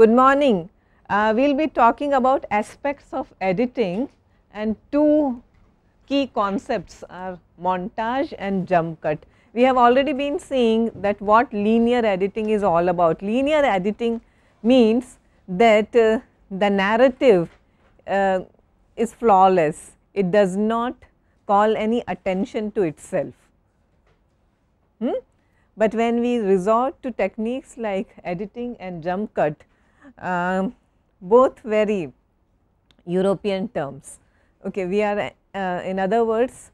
Good morning. We will be talking about aspects of editing, and two key concepts are montage and jump cut. We have already been seeing that what linear editing is all about. Linear editing means that the narrative is flawless, it does not call any attention to itself. But when we resort to techniques like editing and jump cut, both very European terms. Okay, we are in other words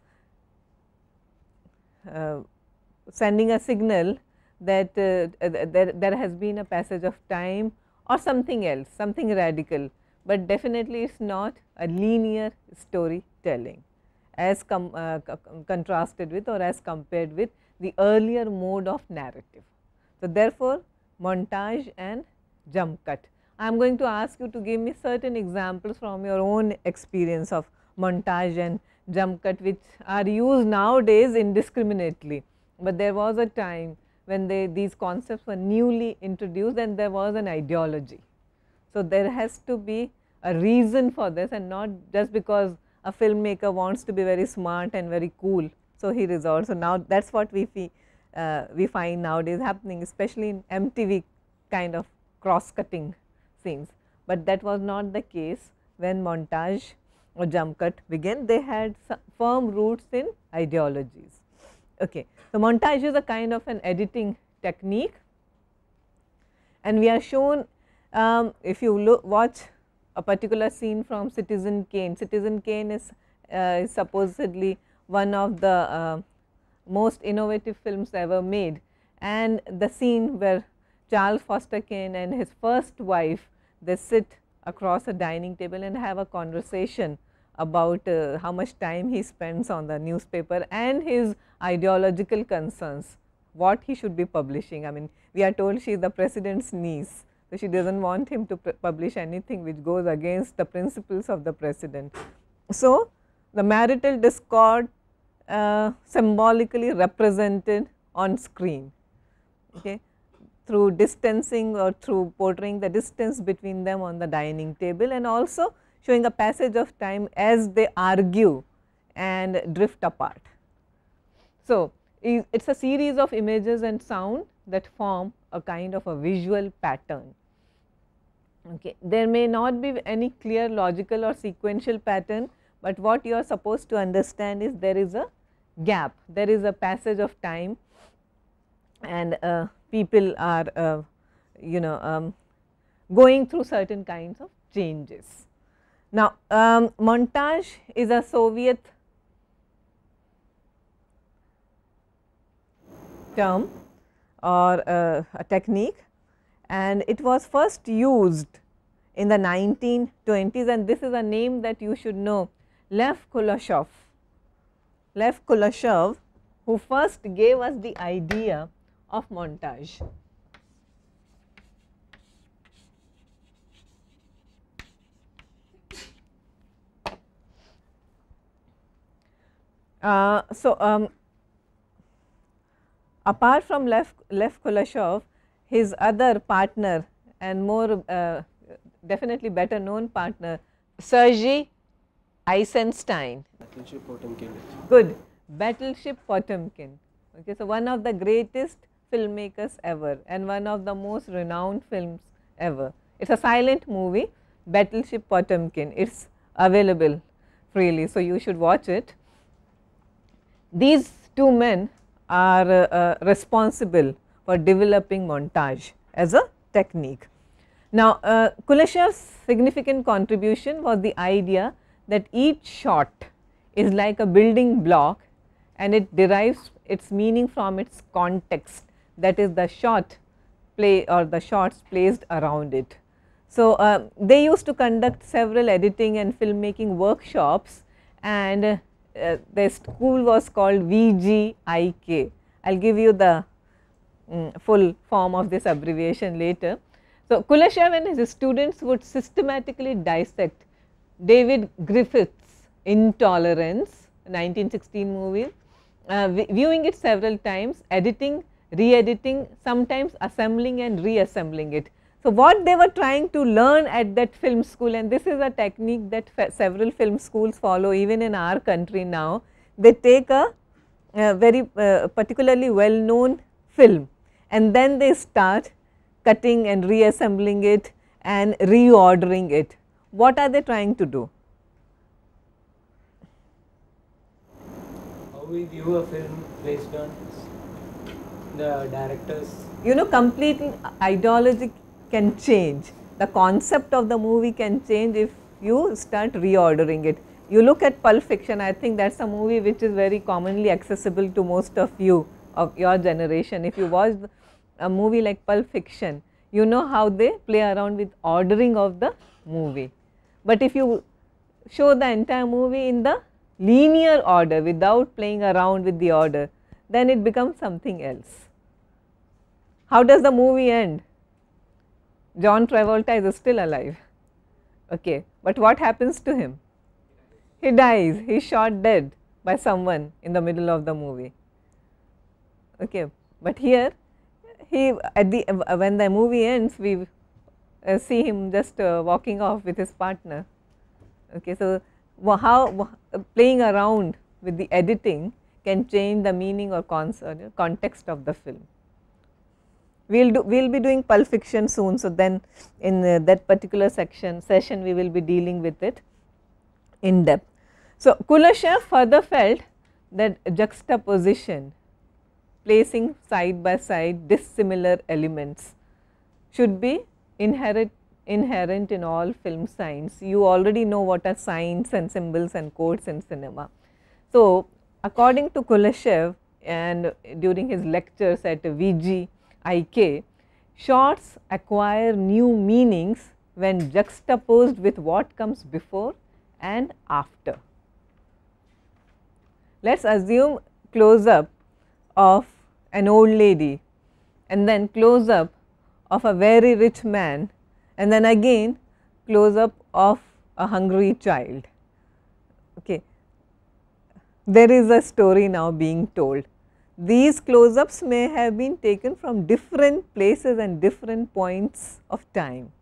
sending a signal that there has been a passage of time or something else, something radical, but definitely it is not a linear storytelling as contrasted with or as compared with the earlier mode of narrative. So, therefore, montage and jump cut. I am going to ask you to give me certain examples from your own experience of montage and jump cut, which are used nowadays indiscriminately, but there was a time when these concepts were newly introduced and there was an ideology. So, there has to be a reason for this, and not just because a filmmaker wants to be very smart and very cool. So, he resorts. So, now that is what we find nowadays happening, especially in MTV kind of cross cutting scenes, but that was not the case when montage or jump cut began. They had firm roots in ideologies. Okay. So, montage is a kind of an editing technique, and we are shown if you watch a particular scene from Citizen Kane. Citizen Kane is supposedly one of the most innovative films ever made, and the scene where Charles Foster Kane and his first wife, they sit across a dining table and have a conversation about how much time he spends on the newspaper and his ideological concerns, what he should be publishing. I mean, we are told she is the president's niece, so she does not want him to publish anything which goes against the principles of the president. So, the marital discord symbolically represented on screen, okay, through distancing or through portraying the distance between them on the dining table, and also showing a passage of time as they argue and drift apart. So, it is a series of images and sound that form a kind of a visual pattern. Okay. There may not be any clear logical or sequential pattern, but what you are supposed to understand is there is a gap, there is a passage of time, and people are going through certain kinds of changes. Now, montage is a Soviet term or a technique, and it was first used in the 1920s, and this is a name that you should know, Lev Kuleshov, who first gave us the idea of montage. Apart from Lev Kuleshov, his other partner and more definitely better known partner, Sergey Eisenstein. Battleship Potemkin. Good. Battleship Potemkin. Okay, so, one of the greatest filmmakers ever and one of the most renowned films ever. It is a silent movie, Battleship Potemkin. It is available freely, so you should watch it. These two men are responsible for developing montage as a technique. Now, Kuleshov's significant contribution was the idea that each shot is like a building block and it derives its meaning from its context, that is the shot play or the shots placed around it. So, they used to conduct several editing and filmmaking workshops, and the school was called VGIK. I will give you the full form of this abbreviation later. So, Kuleshev and his students would systematically dissect David Griffith's Intolerance, 1916 movie, viewing it several times, editing, re-editing, sometimes assembling and reassembling it. So, what they were trying to learn at that film school, and this is a technique that several film schools follow even in our country now, they take a very particularly well known film and then they start cutting and reassembling it and reordering it. What are they trying to do? How we view a film based on the director's, Complete ideology can change. The concept of the movie can change if you start reordering it. You look at Pulp Fiction, I think that is a movie which is very commonly accessible to most of you of your generation. If you watch a movie like Pulp Fiction, you know how they play around with ordering of the movie. But if you show the entire movie in the linear order without playing around with the order, then it becomes something else. How does the movie end? John Travolta is still alive, okay, but what happens to him? He dies, he is shot dead by someone in the middle of the movie, okay. But here he at the when the movie ends, we see him just walking off with his partner, okay. So, how playing around with the editing can change the meaning or context of the film. We will be doing Pulp Fiction soon. So, then in that particular session we will be dealing with it in depth. So, Kuleshov further felt that juxtaposition, placing side by side dissimilar elements, should be inherent in all film science. You already know what are signs and symbols and codes in cinema. So, according to Kuleshov and during his lectures at VGIK, shots acquire new meanings when juxtaposed with what comes before and after. Let us assume close up of an old lady and then close up of a very rich man and then again close up of a hungry child. Okay. There is a story now being told. These close ups may have been taken from different places and different points of time,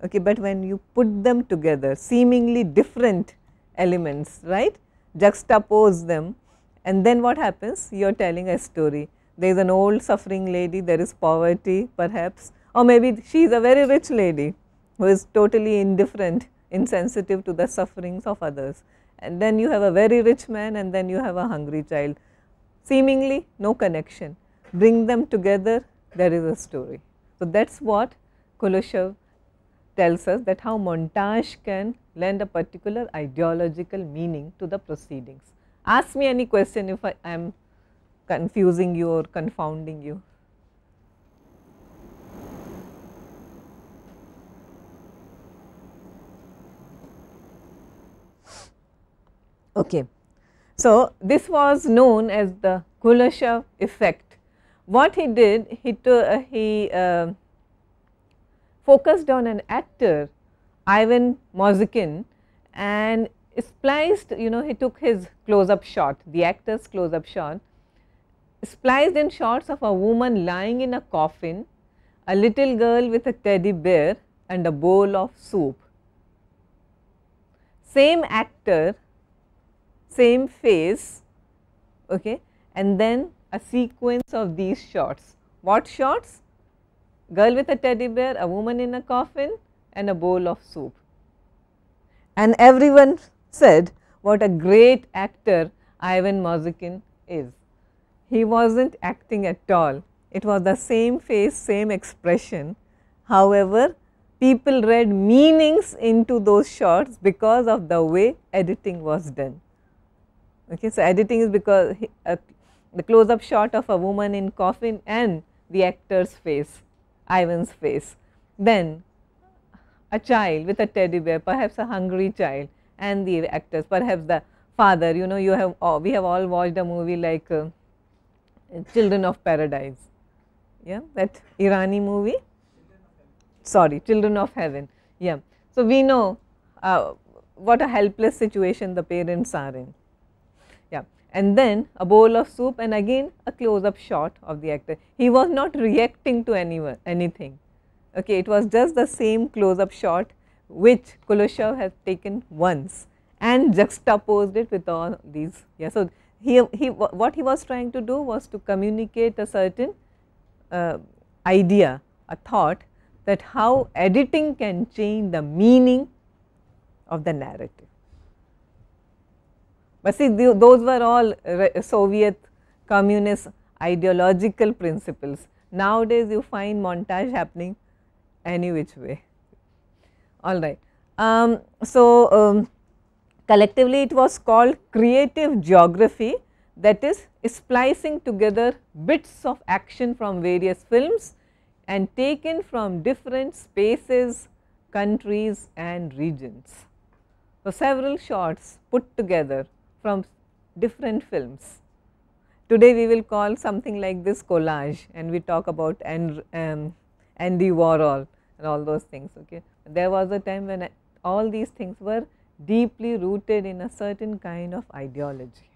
okay, but when you put them together, seemingly different elements, right, juxtapose them, and then what happens? You are telling a story. There is an old suffering lady, there is poverty perhaps, or maybe she is a very rich lady who is totally indifferent, insensitive to the sufferings of others, and then you have a very rich man and then you have a hungry child. Seemingly no connection, bring them together, there is a story. So, that is what Kuleshov tells us, that how montage can lend a particular ideological meaning to the proceedings. Ask me any question if I am confusing you or confounding you. Okay. So, this was known as the Kuleshov effect. What he did, he focused on an actor, Ivan Mozikin, and spliced, he took his close up shot, the actor's close up shot, spliced in shots of a woman lying in a coffin, a little girl with a teddy bear and a bowl of soup. Same actor, same face, okay, and then a sequence of these shots. What shots? Girl with a teddy bear, a woman in a coffin and a bowl of soup. And everyone said what a great actor Ivan Mozikin is. He was not acting at all, it was the same face, same expression. However, people read meanings into those shots because of the way editing was done. Okay, so, editing is because the close up shot of a woman in coffin and the actor's face, Ivan's face. Then a child with a teddy bear, perhaps a hungry child, and the actors, perhaps the father. We have all watched a movie like Children of Paradise, yeah, that Irani movie, sorry, Children of Heaven, yeah. So, we know what a helpless situation the parents are in. Yeah, and then a bowl of soup and again a close up shot of the actor. He was not reacting to anything, Okay, it was just the same close up shot which Kuleshov has taken once and juxtaposed it with all these. Yeah, so what he was trying to do was to communicate a certain idea, a thought, that how editing can change the meaning of the narrative. But see, those were all Soviet communist ideological principles. Nowadays you find montage happening any which way. All right. Collectively it was called creative geography, that is splicing together bits of action from various films and taken from different spaces, countries and regions. So, several shots put together from different films. Today we will call something like this collage, and we talk about Andy Warhol and all those things. Okay. There was a time when all these things were deeply rooted in a certain kind of ideology.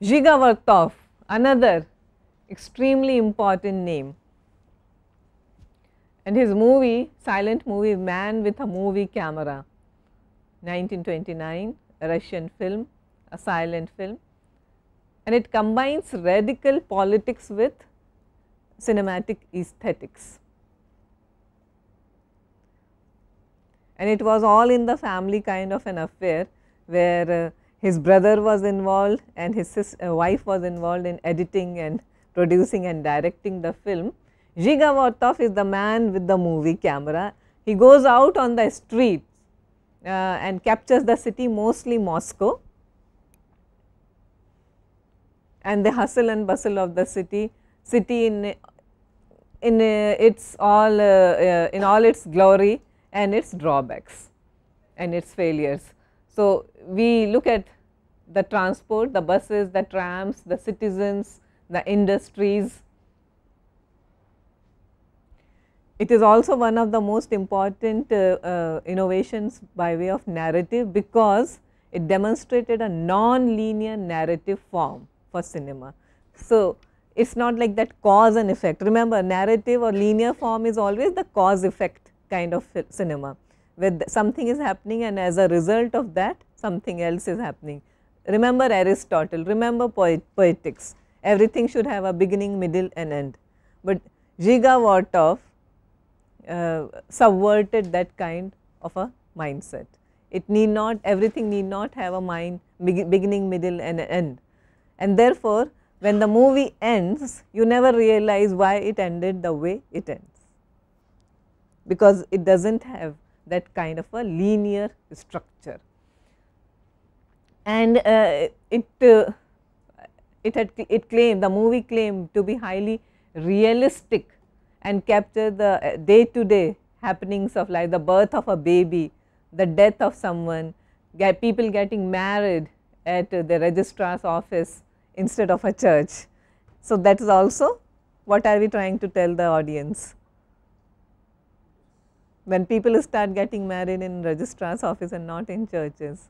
Zhigavartov, another extremely important name, and his movie, silent movie Man with a Movie Camera, 1929, a Russian film, a silent film, and it combines radical politics with cinematic aesthetics. And it was all in the family kind of an affair, where his brother was involved and his wife was involved in editing and producing and directing the film. Zhigavartov is the man with the movie camera. He goes out on the streets and captures the city, mostly Moscow, and the hustle and bustle of the city in its all in all its glory and its drawbacks and its failures. So, we look at the transport, the buses, the trams, the citizens, the industries. It is also one of the most important innovations by way of narrative, because it demonstrated a non-linear narrative form for cinema. So, it is not like that cause and effect. Remember, narrative or linear form is always the cause effect kind of cinema, where something is happening and as a result of that something else is happening. Remember Aristotle, remember poetics, everything should have a beginning, middle and end. But Zhigavartov subverted that kind of a mindset. It need not, everything need not have a beginning, middle and end. And therefore, when the movie ends, you never realize why it ended the way it ends, because it does not have that kind of a linear structure. And it claimed, the movie claimed to be highly realistic and capture the day to day happenings of life, the birth of a baby, the death of someone, people getting married at the registrar's office instead of a church. So, that is also what are we trying to tell the audience. When people start getting married in registrar's office and not in churches,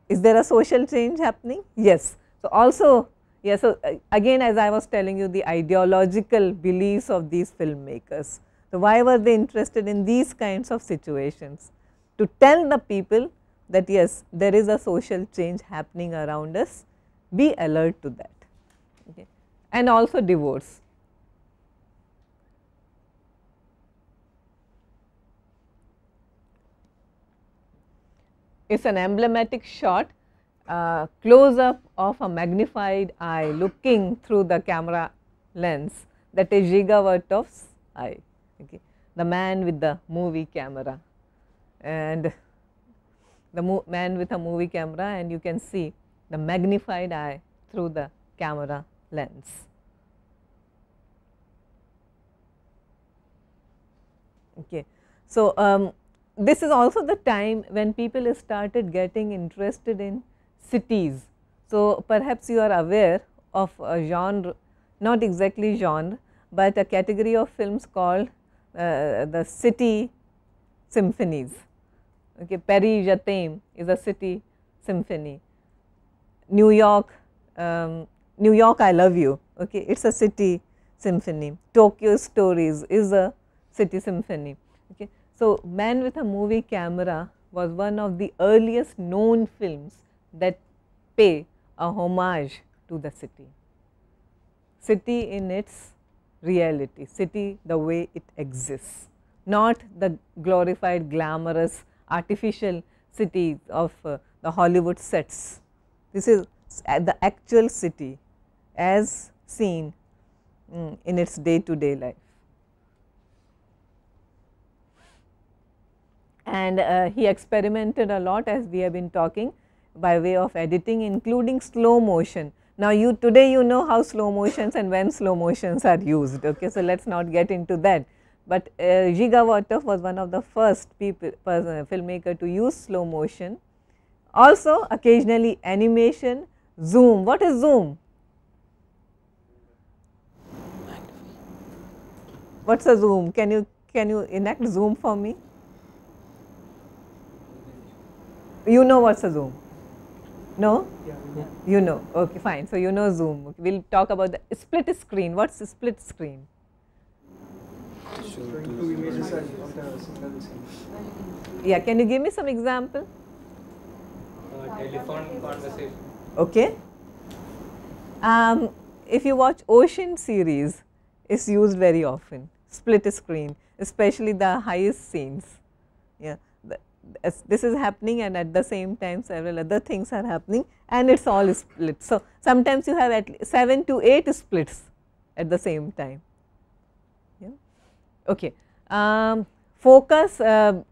is there a social change happening? Yes. So, also yes, so again, as I was telling you, the ideological beliefs of these filmmakers. So, why were they interested in these kinds of situations? To tell the people that yes, there is a social change happening around us, be alert to that. Okay. And also divorce. It is an emblematic shot, close up of a magnified eye looking through the camera lens, that is Zhigavartov's eye, okay. The man with the movie camera, and the man with a movie camera, and you can see the magnified eye through the camera lens. Okay. So, this is also the time when people started getting interested in cities. So, perhaps you are aware of a genre, not exactly genre, but a category of films called the city symphonies. Okay. Paris Je t'aime is a city symphony. New York New York, I Love You, okay, it is a city symphony. Tokyo Stories is a city symphony. Okay. So, Man with a Movie Camera was one of the earliest known films that pay a homage to the city. City in its reality, city the way it exists, not the glorified, glamorous, artificial city of the Hollywood sets. This is the actual city as seen in its day to day life. And he experimented a lot, as we have been talking, by way of editing, including slow motion. Now, today you know how slow motions and when slow motions are used. Okay, so let us not get into that. But Zhiga was one of the first filmmaker to use slow motion. Also, occasionally animation, zoom. What is zoom? What's a zoom? Can you enact zoom for me? You know what's a zoom? No? Yeah. You know. Okay, fine. So, you know zoom. Okay. We will talk about the split screen. What's a split screen? Showing two images of the single scene. Yeah, can you give me some example? Telephone conversation. Okay. If you watch Ocean series, it's used very often, split screen, especially the highest scenes. Yeah, this is happening, and at the same time several other things are happening, and it's all split. So, sometimes you have at least 7 to 8 splits at the same time. Yeah. Okay. Focus,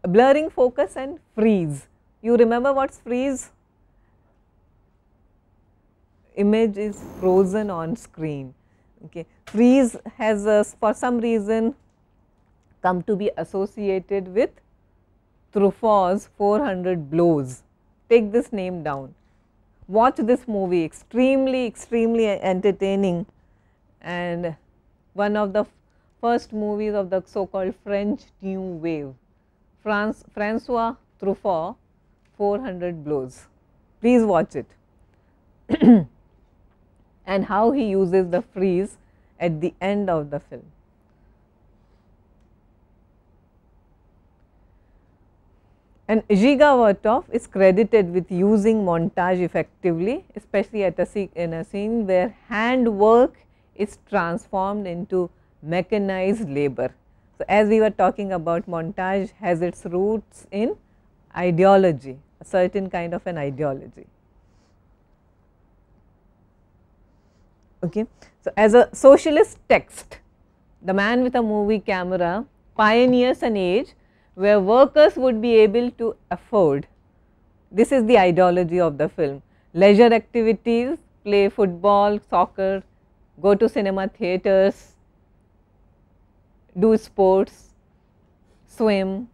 blurring focus and freeze. You remember what's freeze? Image is frozen on screen. Okay. Freeze has for some reason come to be associated with Truffau's 400 Blows. Take this name down. Watch this movie, extremely entertaining, and one of the first movies of the so called French New Wave. Francois Truffaut, 400 Blows. Please watch it. And how he uses the freeze at the end of the film. And Zhiga is credited with using montage effectively, especially in a scene where handwork is transformed into mechanized labor. So, as we were talking about, montage has its roots in ideology, a certain kind of an ideology. Okay. So, as a socialist text, The Man with a Movie Camera pioneers an age where workers would be able to afford, this is the ideology of the film, leisure activities, play football, soccer, go to cinema theatres, do sports, swim,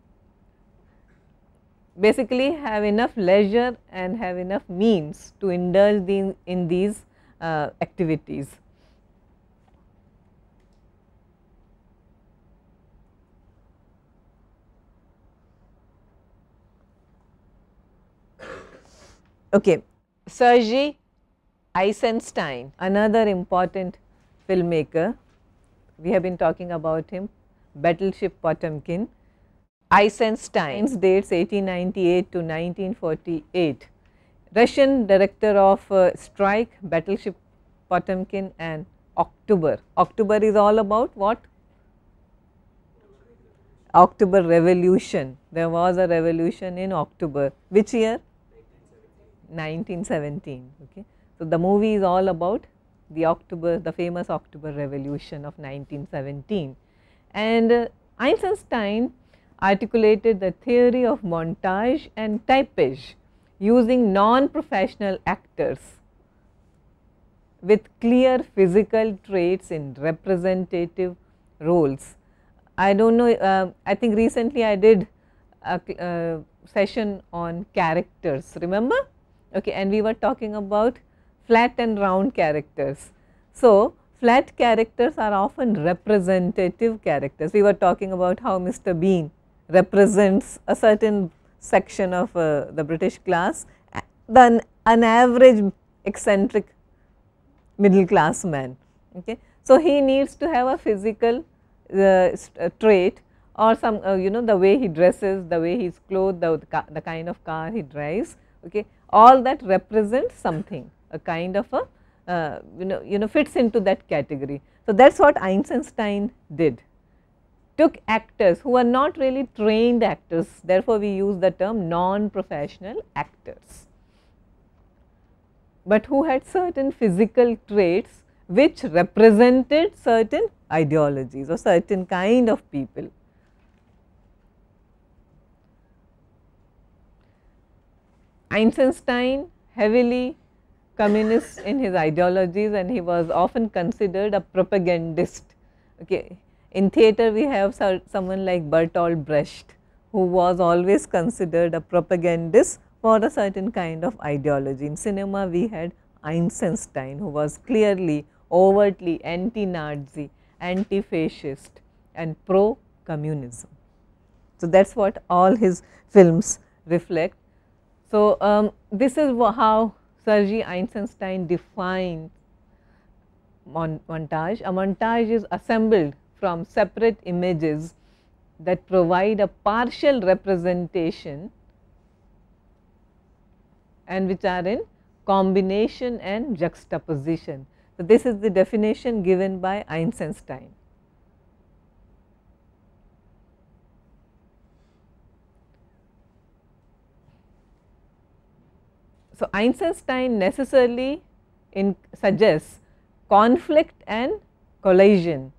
basically have enough leisure and have enough means to indulge in these activities. Okay. Sergey Eisenstein, another important filmmaker, we have been talking about him, Battleship Potemkin. Eisenstein's dates 1898 to 1948. Russian director of Strike, Battleship Potemkin and October. October is all about what? October Revolution. There was a revolution in October. Which year? 1917. Okay. So, the movie is all about the famous October Revolution of 1917. And Eisenstein articulated the theory of montage and typage using non-professional actors with clear physical traits in representative roles. I do not know, I think recently I did a session on characters, remember? Okay, and we were talking about flat and round characters. So, flat characters are often representative characters. We were talking about how Mr. Bean represents a certain section of the British class, an average eccentric middle class man. Okay. So, he needs to have a physical trait or some the way he dresses, the way he is clothed, the kind of car he drives, okay. All that represents something, a kind of a fits into that category. So, that is what Eisenstein did, took actors who are not really trained actors, therefore, we use the term non-professional actors, but who had certain physical traits which represented certain ideologies or certain kind of people. Eisenstein heavily communist in his ideologies and he was often considered a propagandist. Okay. In theatre we have someone like Bertolt Brecht, who was always considered a propagandist for a certain kind of ideology. In cinema we had Eisenstein, who was clearly overtly anti-Nazi, anti-fascist and pro-communism. So, that is what all his films reflect. So, this is how Sergey Eisenstein defined montage. A montage is assembled from separate images that provide a partial representation and which are in combination and juxtaposition. So, this is the definition given by Eisenstein. So, Eisenstein necessarily suggests conflict and collision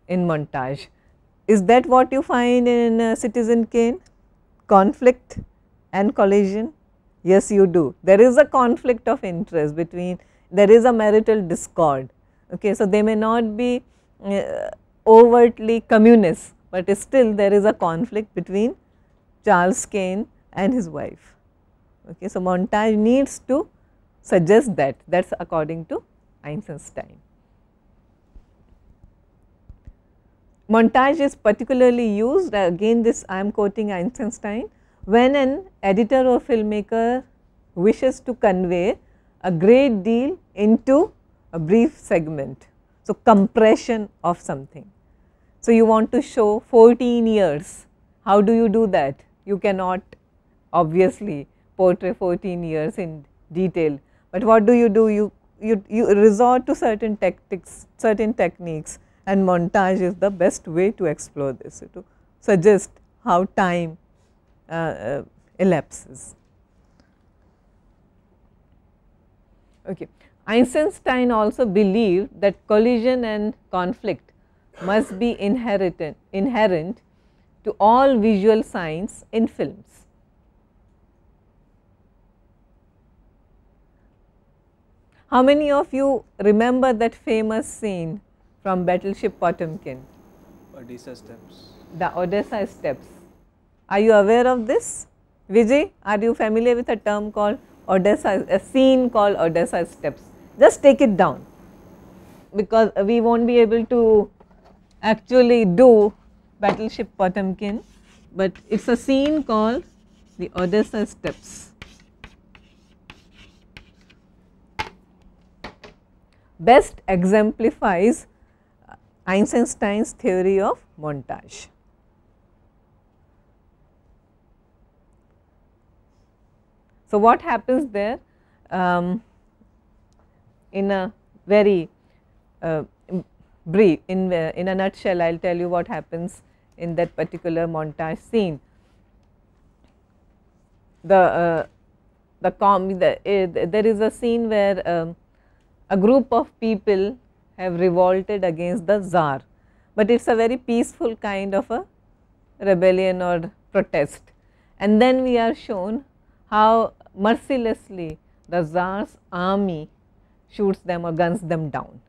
in montage. Is that what you find in Citizen Kane? Conflict and collision? Yes, you do. There is a conflict of interest between, there is a marital discord. Okay. So, they may not be overtly communist, but still there is a conflict between Charles Kane and his wife. Okay. So, montage needs to suggest that is according to Eisenstein. Montage is particularly used, again this I am quoting Eisenstein, when an editor or filmmaker wishes to convey a great deal into a brief segment. So, compression of something. So, you want to show 14 years, how do you do that? You cannot obviously portray 14 years in detail, but what do? You resort to certain tactics, certain techniques, and montage is the best way to explore this, to suggest how time elapses. Okay. Eisenstein also believed that collision and conflict must be inherent to all visual signs in films. How many of you remember that famous scene from Battleship Potemkin? Odessa steps. The Odessa steps. Are you aware of this? Vijay, are you familiar with a term called Odessa, a scene called Odessa steps? Just take it down, because we won't be able to actually do Battleship Potemkin, but it is a scene called the Odessa steps. Best exemplifies Eisenstein's theory of montage. So, what happens there? In a very brief, in a nutshell, I will tell you what happens in that particular montage scene. There is a scene where a group of people have revolted against the Tsar, but it is a very peaceful kind of a rebellion or protest, and then we are shown how mercilessly the Tsar's army shoots them or guns them down.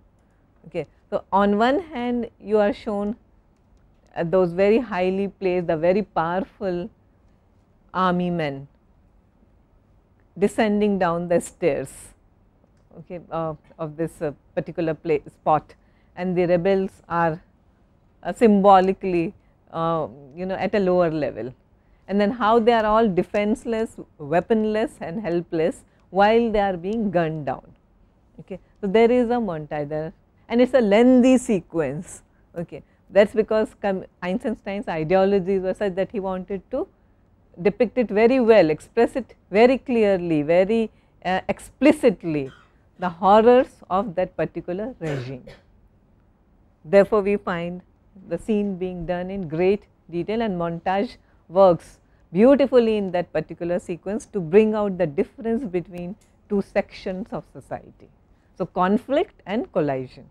Okay. So, on one hand you are shown those very highly placed, the very powerful army men descending down the stairs, okay, of this particular spot, and the rebels are symbolically at a lower level, and then how they are all defenseless, weaponless and helpless while they are being gunned down. Okay. So, there is a montage there and it is a lengthy sequence. Okay. That is because Eisenstein's ideologies were such that he wanted to depict it very well, express it very clearly, very explicitly, the horrors of that particular regime. Therefore, we find the scene being done in great detail and montage works beautifully in that particular sequence to bring out the difference between two sections of society. So, conflict and collision.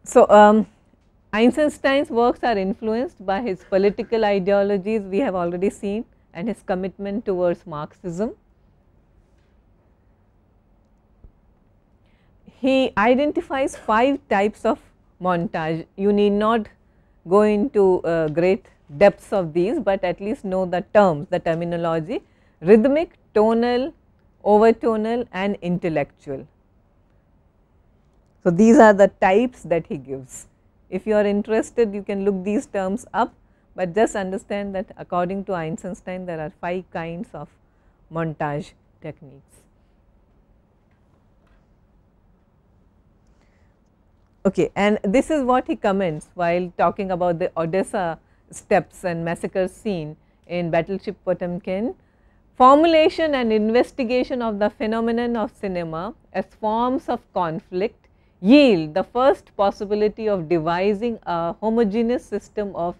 So, Eisenstein's works are influenced by his political ideologies, we have already seen, and his commitment towards Marxism. He identifies 5 types of montage. You need not go into great depths of these, but at least know the terms, the terminology: rhythmic, tonal, overtonal and intellectual. So, these are the types that he gives. If you are interested, you can look these terms up, but just understand that according to Eisenstein there are 5 kinds of montage techniques. Okay, and this is what he comments while talking about the Odessa steps and massacre scene in Battleship Potemkin. Formulation and investigation of the phenomenon of cinema as forms of conflict yield the first possibility of devising a homogeneous system of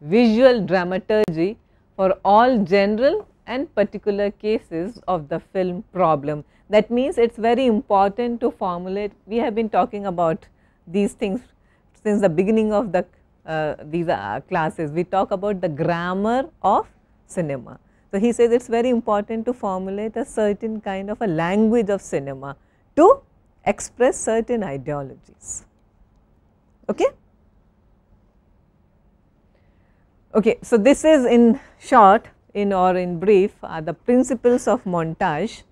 visual dramaturgy for all general and particular cases of the film problem. That means, it is very important to formulate. We have been talking about these things since the beginning of the these classes. We talk about the grammar of cinema. So, he says it is very important to formulate a certain kind of a language of cinema to express certain ideologies. Okay? Okay, so, this is in short in brief the principles of montage.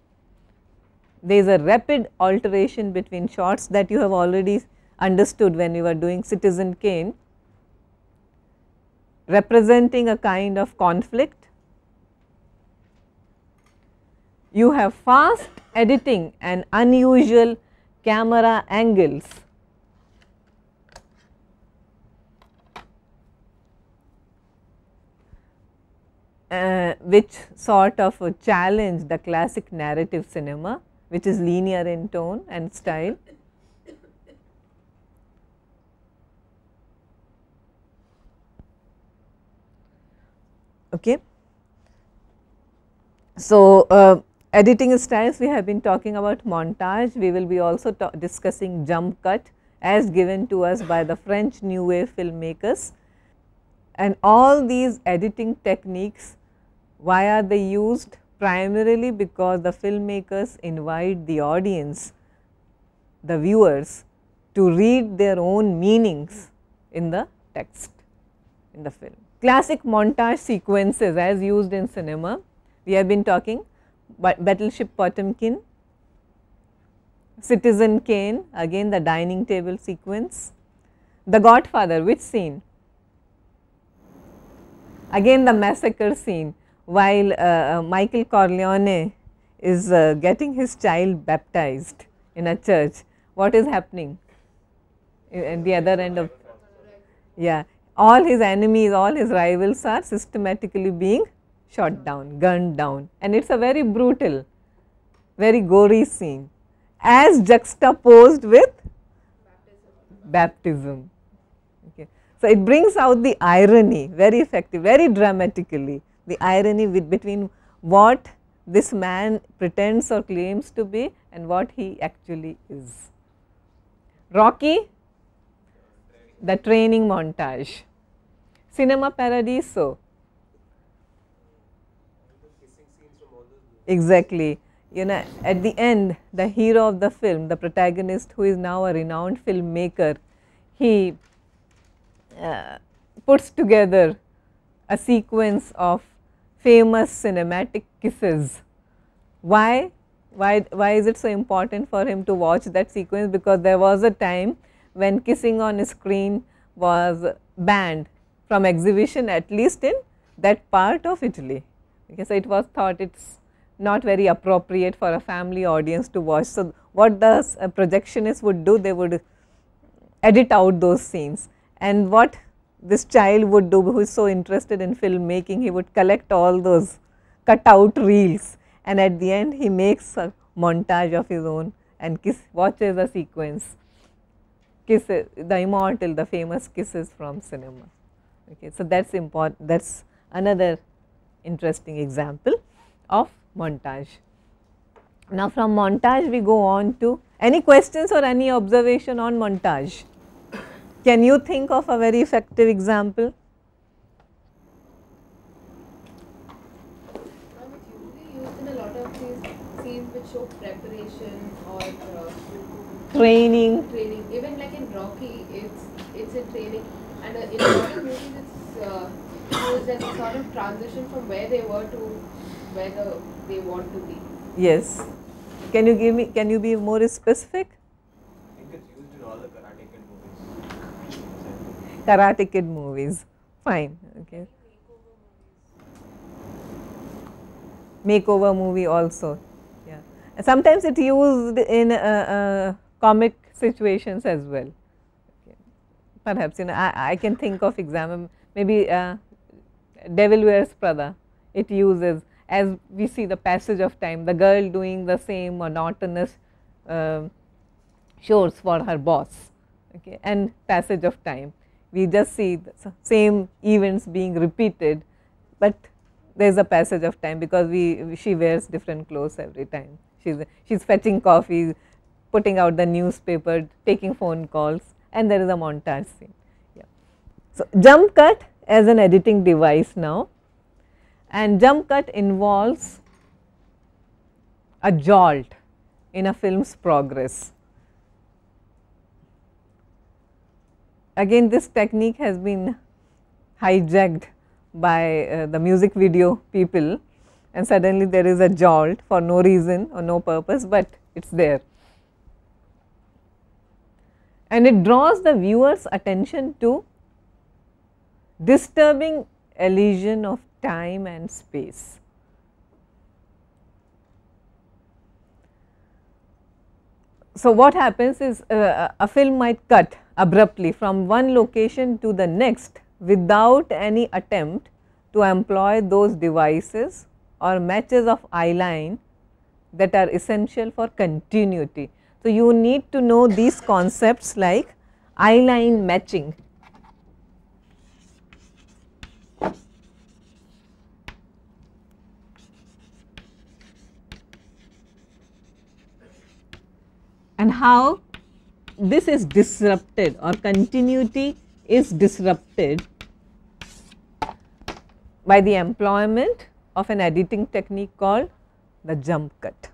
There is a rapid alteration between shots that you have already understood when you were doing Citizen Kane, representing a kind of conflict. You have fast editing and unusual camera angles. Which sort of challenge the classic narrative cinema, which is linear in tone and style. Okay. So, editing styles, we have been talking about montage. We will be also discussing jump cut as given to us by the French new wave filmmakers. And all these editing techniques, why are they used? Primarily because the filmmakers invite the audience, the viewers, to read their own meanings in the text, in the film. Classic montage sequences as used in cinema, we have been talking, but Battleship Potemkin, Citizen Kane, again the dining table sequence. The Godfather, which scene? Again the massacre scene, while Michael Corleone is getting his child baptized in a church. What is happening at the other end of, yeah, all his enemies, all his rivals are systematically being shot down, gunned down, and it is a very brutal, very gory scene as juxtaposed with baptism. Okay. So, it brings out the irony very effective, very dramatically, the irony between what this man pretends or claims to be and what he actually is. Rocky, the training montage. Cinema Paradiso. Exactly. You know, at the end, the hero of the film, the protagonist, who is now a renowned filmmaker, he puts together a sequence of famous cinematic kisses. Why is it so important for him to watch that sequence? Because there was a time when kissing on screen was banned from exhibition, at least in that part of Italy. Okay, so, it was thought it is not very appropriate for a family audience to watch. So, what the projectionists would do, they would edit out those scenes, and what this child would do who is so interested in filmmaking, he would collect all those cut out reels, and at the end he makes a montage of his own and watches a sequence, kisses, the immortal, the famous kisses from cinema. Okay, so that's important. That's another interesting example of montage. Now, from montage we go on to any questions or any observation on montage. Can you think of a very effective example? It's usually used in a lot of these scenes which show preparation or Training. training. Even like in Rocky, it's in training, and in a lot of movies it's used as a sort of transition from where they were to where they want to be. Yes. Can you give me? Can you be more specific? I think it's used in all the Karate Kid movies. Karate Kid movies. Fine. Okay. Makeover movie also. Yeah. And sometimes it used in comic situations as well. Okay. Perhaps I can think of example, maybe Devil Wears Prada. It uses, as we see the passage of time, the girl doing the same monotonous chores for her boss, okay, and passage of time. We just see the same events being repeated, but there is a passage of time because she wears different clothes every time. She's fetching coffee, putting out the newspaper, taking phone calls, and there is a montage scene. Yeah. So, jump cut as an editing device now, and jump cut involves a jolt in a film's progress. Again, this technique has been hijacked by the music video people, and suddenly there is a jolt for no reason or no purpose, but it is there. And it draws the viewer's attention to disturbing illusion of time and space. So, what happens is a film might cut abruptly from one location to the next without any attempt to employ those devices or matches of eye line that are essential for continuity. So, you need to know these concepts like eye line matching. And how this is disrupted or continuity is disrupted by the employment of an editing technique called the jump cut.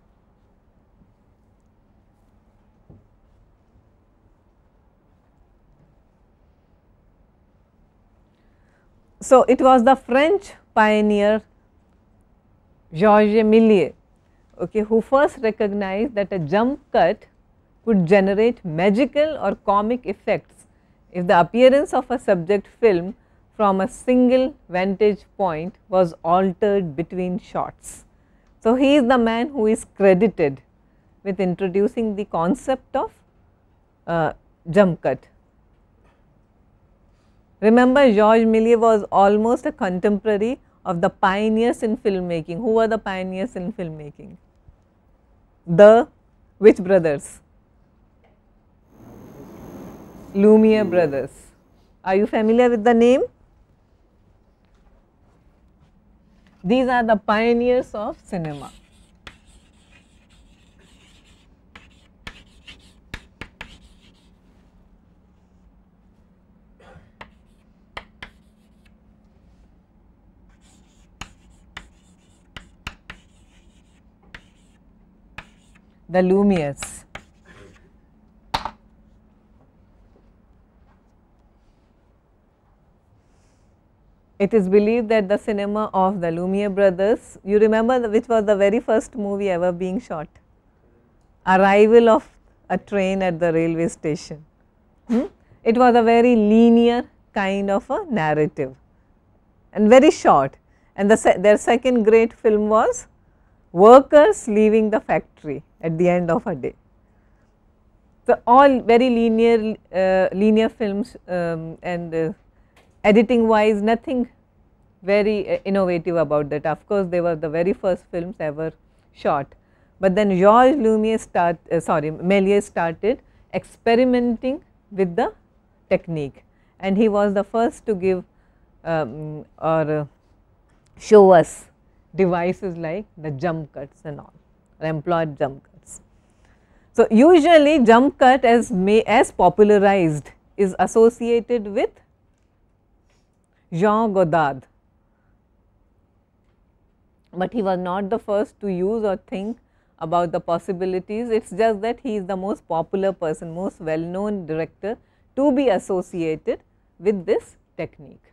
So, it was the French pioneer Georges Méliès, okay, who first recognized that a jump cut could generate magical or comic effects if the appearance of a subject film from a single vantage point was altered between shots. So, he is the man who is credited with introducing the concept of jump cut. Remember, Georges Méliès was almost a contemporary of the pioneers in filmmaking. Who were the pioneers in filmmaking? The which brothers? Lumiere brothers. Are you familiar with the name? These are the pioneers of cinema. The Lumieres. It is believed that the cinema of the Lumiere brothers, you remember which was the very first movie ever being shot? Arrival of a train at the railway station. It was a very linear kind of a narrative and very short, and their second great film was workers leaving the factory at the end of a day. So, all very linear films, and editing wise nothing very innovative about that. Of course, they were the very first films ever shot, but then Georges Méliès started experimenting with the technique, and he was the first to give or show us devices like the jump cuts and all, or employed jump cuts. So, usually jump cut as popularized is associated with Jean Godard, but he was not the first to use or think about the possibilities. It is just that he is the most popular person, most well known director to be associated with this technique.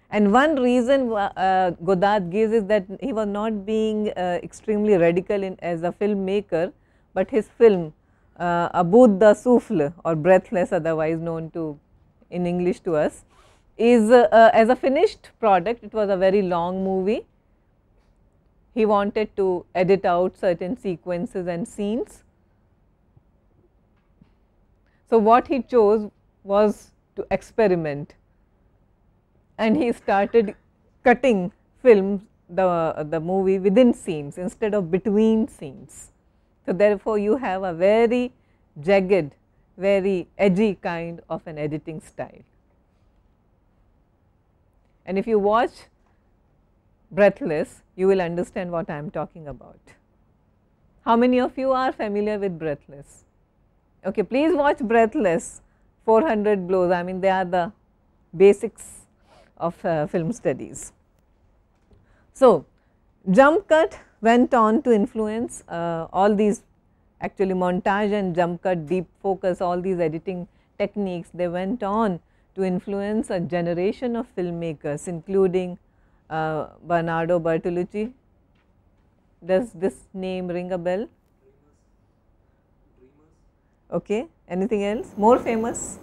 And one reason Godard gives is that he was not being extremely radical as a filmmaker, but his film A Bout de Souffle, or Breathless, otherwise known in English to us, is as a finished product. It was a very long movie. He wanted to edit out certain sequences and scenes. So, what he chose was to experiment, and he started cutting the movie within scenes instead of between scenes. So, therefore, you have a very jagged, very edgy kind of an editing style. And if you watch Breathless, you will understand what I am talking about. How many of you are familiar with Breathless? Okay, please watch Breathless, 400 blows. I mean, they are the basics of film studies. So, jump cut went on to influence all these, actually montage and jump cut, deep focus, all these editing techniques, they went on to influence a generation of filmmakers, including Bernardo Bertolucci. Does this name ring a bell? Okay, anything else? More famous?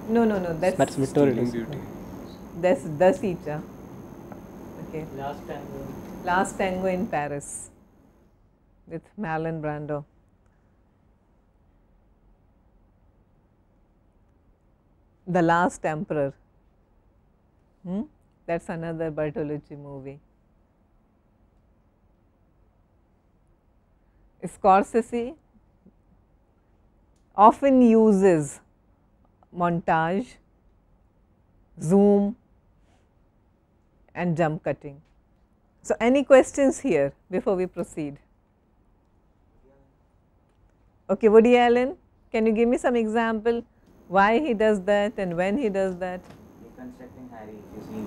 No, that's Victoria. That's the Sita. Okay. Last Last Tango in Paris with Marlon Brando. The Last Emperor. That's another Bertolucci movie. Scorsese often uses montage, zoom and jump cutting. So, any questions here before we proceed? Okay, Woody Allen, can you give me some example why he does that and when he does that? Reconstructing Harry, if you see,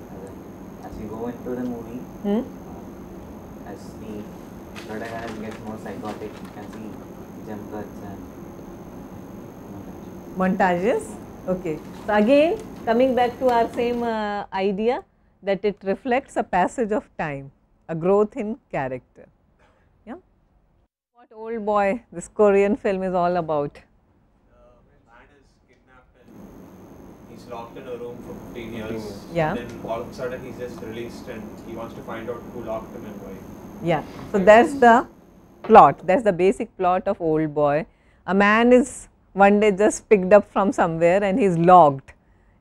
as you go into the movie, as the protagonist gets more psychotic, you can see jump cuts and montages. Okay. So, again coming back to our same idea that it reflects a passage of time, a growth in character. Yeah. What Old Boy, this Korean film, is all about? The man is kidnapped and he's locked in a room for 15 years. Yeah. And then all of a sudden he's just released and he wants to find out who locked him and why. Yeah. So, that is the plot, that is the basic plot of Old Boy. A man is one day just picked up from somewhere and he is locked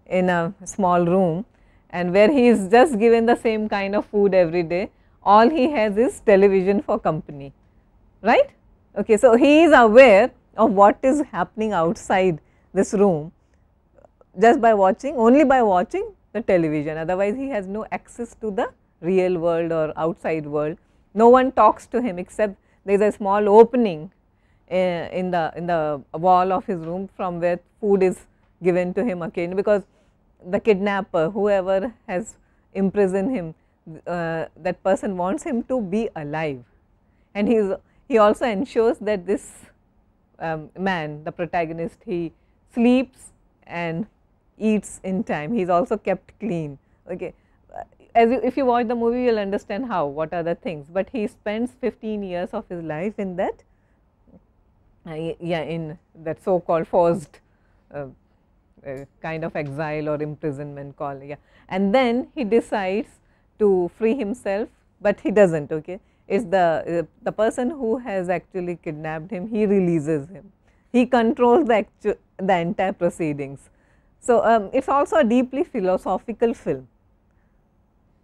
in a small room, and where he is just given the same kind of food every day. All he has is television for company, right? Okay, so, he is aware of what is happening outside this room just by watching, only by watching the television, otherwise he has no access to the real world or outside world. No one talks to him except there is a small opening in the wall of his room from where food is given to him again, because the kidnapper, whoever has imprisoned him, that person wants him to be alive, and he also ensures that this man, the protagonist, he sleeps and eats in time. He is also kept clean. Okay. If you watch the movie, you will understand what are the things, but he spends 15 years of his life in that in that so called forced kind of exile or imprisonment call, and then he decides to free himself, but he doesn't. Okay, it's the person who has actually kidnapped him. He releases him. He controls the entire proceedings. So it's also a deeply philosophical film.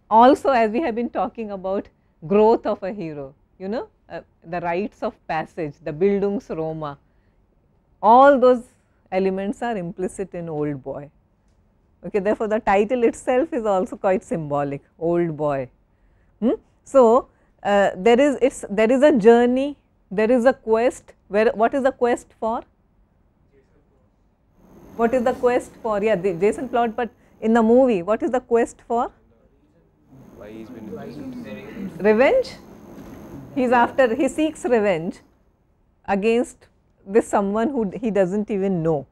Also, as we have been talking about growth of a hero, you know, the rites of passage, the Bildungsroma, all those elements are implicit in Old Boy. Okay, therefore, the title itself is also quite symbolic, Old Boy. So, there is a journey, there is a quest. What is the quest for? What is the quest for? Yeah, the Jason plot, but in the movie, what is the quest for? Why he's been imprisoned. Revenge. He seeks revenge against this someone who he doesn't even know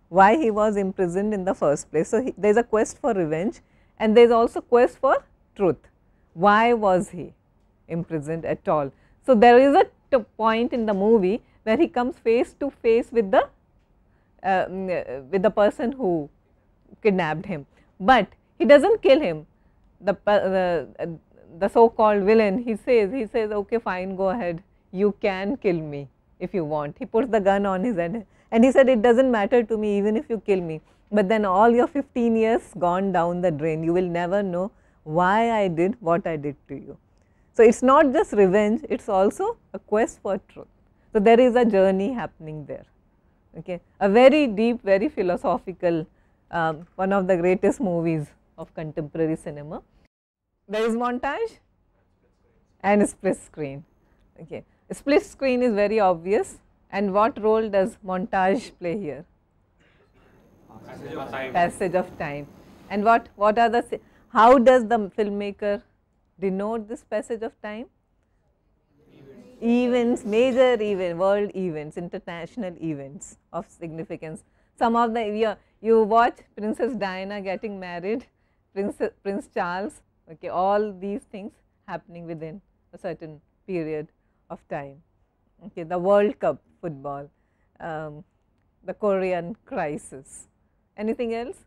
why he was imprisoned in the first place. So, there is a quest for revenge, and there is also quest for truth. Why was he imprisoned at all? So, there is a point in the movie where he comes face to face with the person who kidnapped him, but he does not kill him. The so called villain, he says okay, fine, go ahead, you can kill me if you want. He puts the gun on his head and he said, it does not matter to me even if you kill me, but then all your 15 years gone down the drain, you will never know why I did what I did to you. So, it is not just revenge, it is also a quest for truth. So, there is a journey happening there, okay. A very deep, very philosophical, one of the greatest movies of contemporary cinema. There is montage and split screen. Okay. Split screen is very obvious, and what role does montage play here? Passage of time. Passage of time. And what are the, how does the filmmaker denote this passage of time? Events, major events, world events, international events of significance. Some of the, you watch Princess Diana getting married, Prince Charles, okay, all these things happening within a certain period of time. Okay, the World Cup football, the Korean crisis, anything else?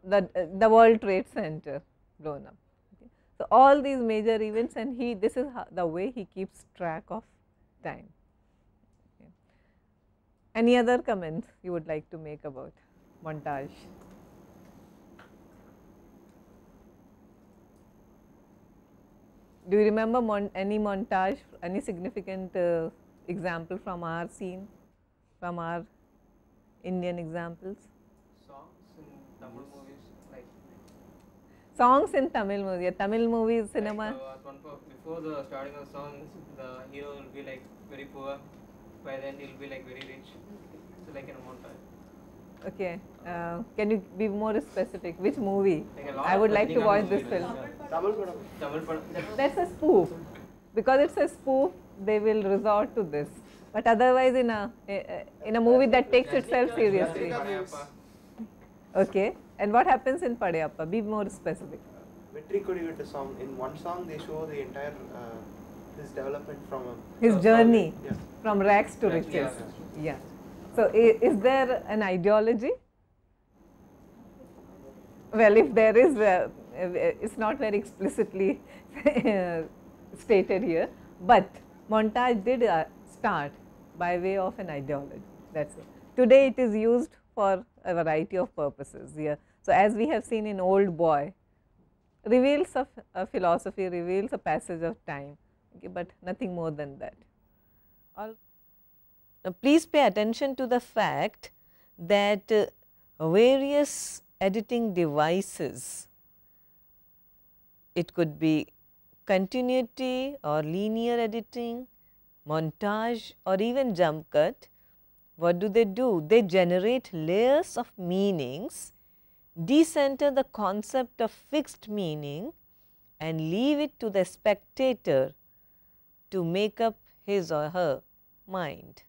The World Trade Center blown up. Okay. So, all these major events, and this is the way he keeps track of time. Okay. Any other comments you would like to make about montage? Do you remember any montage, any significant example from our scene, from our Indian examples? Songs in Tamil movies, like Songs in Tamil movies, yeah, Tamil movies, cinema. Before the starting of the song, the hero will be like very poor. By then, he'll be like very rich. So, like in a montage. Okay, can you be more specific? Which movie? Like a lot I would of like to Tamil watch this movies, film. Tamil Padam. That's a spoof. Because it's a spoof, they will resort to this. But otherwise, in a movie that takes itself seriously. Okay, and what happens in Padayappa? Be more specific. Vetri Kodivetta song. In one song, they show the entire his development from his journey yeah. from rags to riches. Yeah. So, is there an ideology? Well, if there is, it's not very explicitly stated here, but montage did start by way of an ideology. That's it. Today, it is used for a variety of purposes. Yeah. So, as we have seen in Old Boy, reveals a philosophy, reveals a passage of time, okay, but nothing more than that. Now, please pay attention to the fact that various editing devices, it could be continuity or linear editing, montage or even jump cut. What do? They generate layers of meanings, decenter the concept of fixed meaning and leave it to the spectator to make up his or her mind.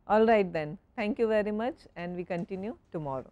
All right then, thank you very much, and we continue tomorrow.